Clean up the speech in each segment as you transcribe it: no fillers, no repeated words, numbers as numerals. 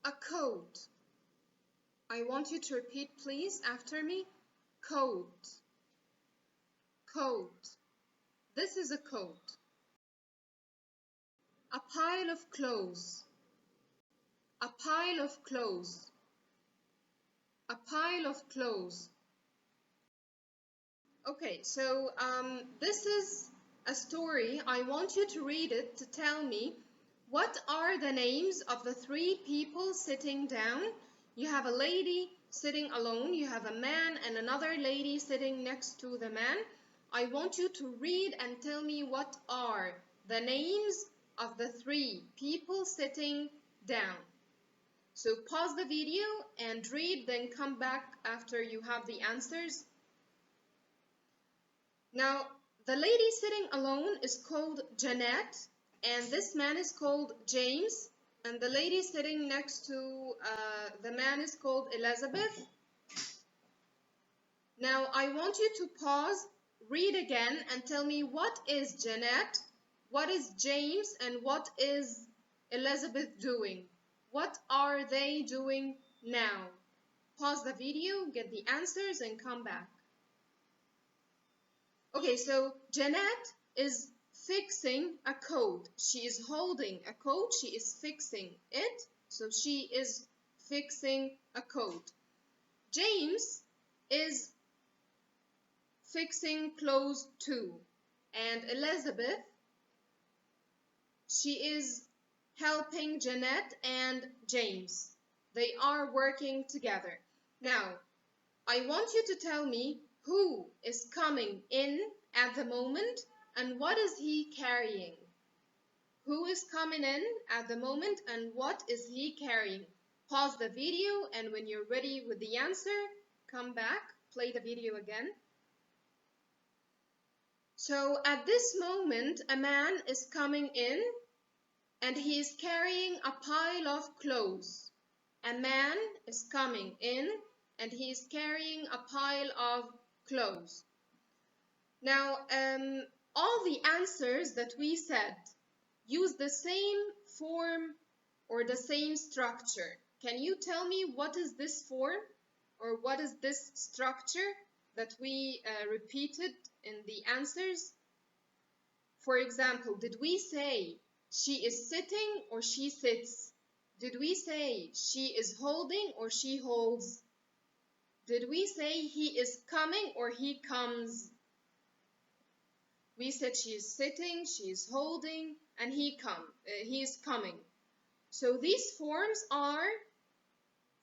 A coat. I want you to repeat, please, after me. Coat. Coat. This is a coat. A pile of clothes. A pile of clothes. A pile of clothes. Okay, so this is a story. I want you to read it to tell me what are the names of the three people sitting down. You have a lady sitting alone, you have a man and another lady sitting next to the man. I want you to read and tell me what are the names of the three people sitting down. So pause the video and read, then come back after you have the answers. Now, the lady sitting alone is called Jeanette, and this man is called James, and the lady sitting next to the man is called Elizabeth. Now, I want you to pause, read again, and tell me what is Jeanette, what is James, and what is Elizabeth doing? What are they doing now? Pause the video, get the answers, and come back. Okay, so Jeanette is fixing a coat. She is holding a coat. She is fixing it. So she is fixing a coat. James is fixing clothes too. And Elizabeth, she is helping Jeanette and James. They are working together. Now, I want you to tell me who is coming in at the moment and what is he carrying? Who is coming in at the moment and what is he carrying? Pause the video, and when you're ready with the answer, come back, play the video again. So at this moment, a man is coming in and he is carrying a pile of clothes. A man is coming in and he is carrying a pile of clothes. Now, all the answers that we said use the same form or the same structure. Can you tell me what is this form or what is this structure that we repeated in the answers? For example, did we say she is sitting or she sits? Did we say she is holding or she holds? Did we say he is coming or he comes? We said she is sitting, she is holding, and he is coming. So these forms are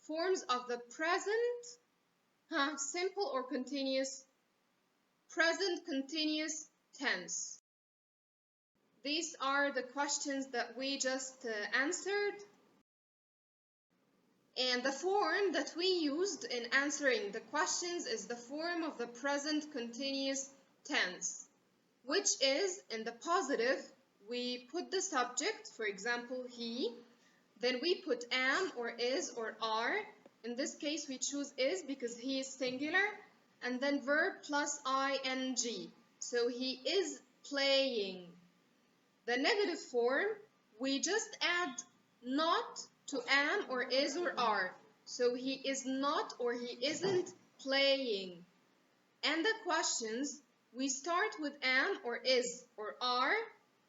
forms of the present, simple or continuous, present continuous tense. These are the questions that we just answered. And the form that we used in answering the questions is the form of the present continuous tense, which is in the positive, we put the subject, for example, he, then we put am or is or are. In this case, we choose is because he is singular, and then verb plus ing. So he is playing. The negative form, we just add not to am or is or are. So he is not or he isn't playing. And the questions, we start with am or is or are,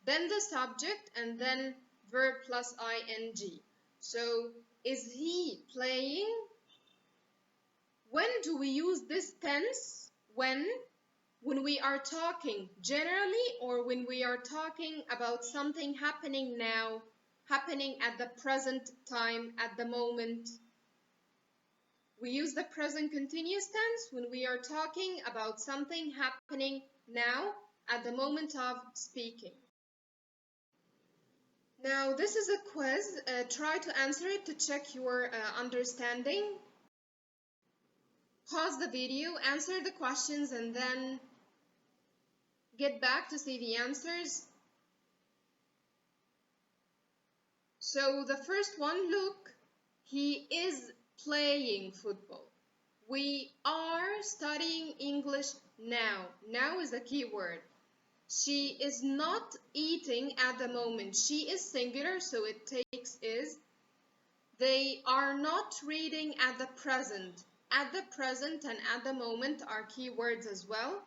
then the subject, and then verb plus ing. So, is he playing? When do we use this tense? When we are talking generally or when we are talking about something happening now, happening at the present time, at the moment. We use the present continuous tense when we are talking about something happening now at the moment of speaking. Now, this is a quiz. Try to answer it to check your understanding. Pause the video, answer the questions, and then get back to see the answers. So the first one, look, he is playing football. We are studying English now. Now is the key word. She is not eating at the moment. She is singular, so it takes is. They are not reading at the present. At the present and at the moment are keywords as well.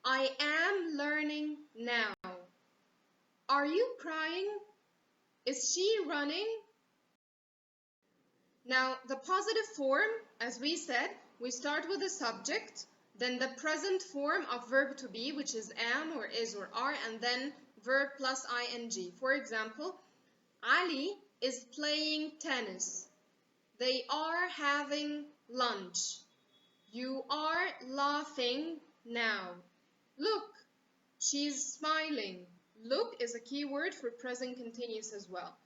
I am learning now. Are you crying? Is she running? Now, the positive form, as we said, we start with the subject, then the present form of verb to be, which is am or is or are, and then verb plus ing. For example, Ali is playing tennis. They are having lunch. You are laughing now. Look, she's smiling. Look is a keyword for present continuous as well.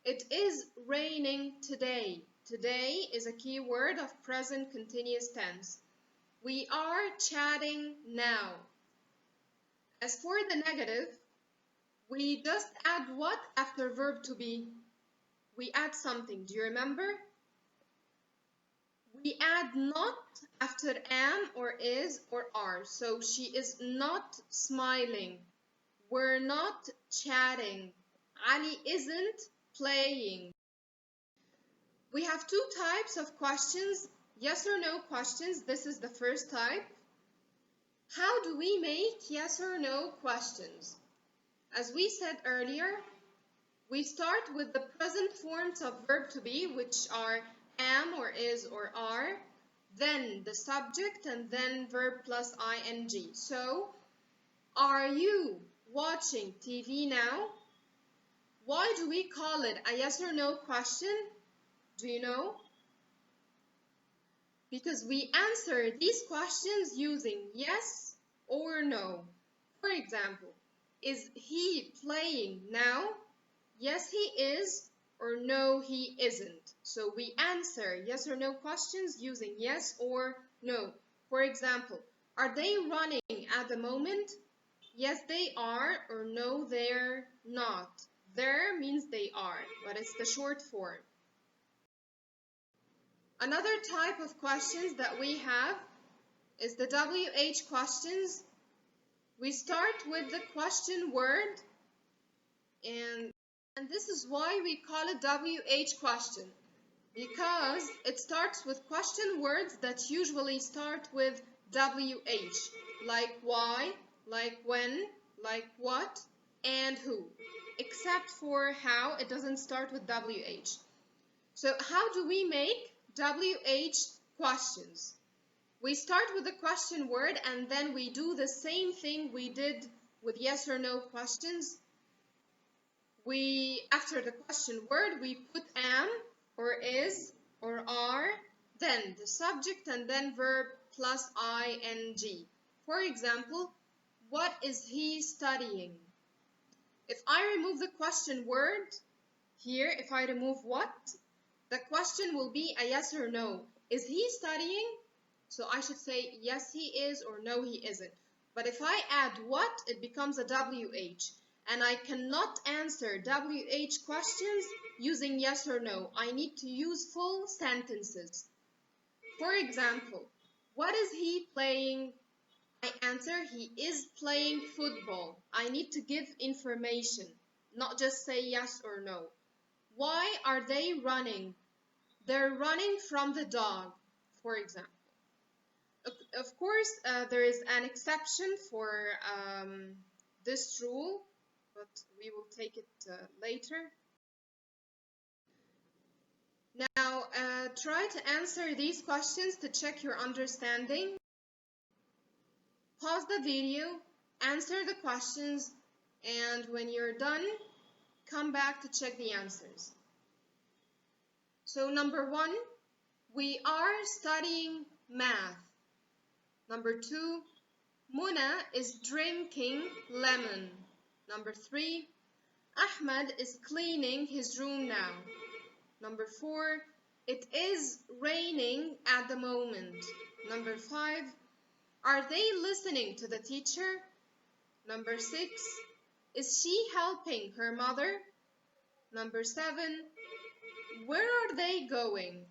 It is raining today. Today is a keyword of present continuous tense. We are chatting now. As for the negative, we just add what after verb to be? We add something. Do you remember? We add not after am or is or are. So she is not smiling. We're not chatting. Ali isn't playing. We have two types of questions, yes or no questions. This is the first type. How do we make yes or no questions? As we said earlier, we start with the present forms of verb to be, which are am or is or are, then the subject, and then verb plus ing. So, are you watching TV now? Why do we call it a yes or no question? Do you know? Because we answer these questions using yes or no. For example, is he playing now? Yes, he is, or no, he isn't. So we answer yes or no questions using yes or no. For example, are they running at the moment? Yes, they are, or no, they're not. There means they are, but it's the short form. Another type of questions that we have is the WH questions. We start with the question word, and this is why we call it WH question, because it starts with question words that usually start with WH, like why, like when, like what, and who, except for how, it doesn't start with WH. So how do we make WH questions? We start with the question word and then we do the same thing we did with yes or no questions. After the question word, we put am or is or are, then the subject and then verb plus ing. For example, what is he studying? If I remove the question word here, if I remove what, the question will be a yes or no. Is he studying? So I should say yes he is or no he isn't. But if I add what, it becomes a WH. And I cannot answer WH questions using yes or no. I need to use full sentences. For example, what is he playing? I answer, he is playing football. I need to give information, not just say yes or no. Why are they running? They're running from the dog, for example. Of course, there is an exception for this rule, but we will take it later. Now, try to answer these questions to check your understanding. Pause the video, answer the questions, and when you're done, come back to check the answers. So number 1, we are studying math. Number 2, Muna is drinking lemon. Number 3, Ahmed is cleaning his room now. Number 4, it is raining at the moment. Number 5, are they listening to the teacher? Number 6, is she helping her mother? Number 7, where are they going?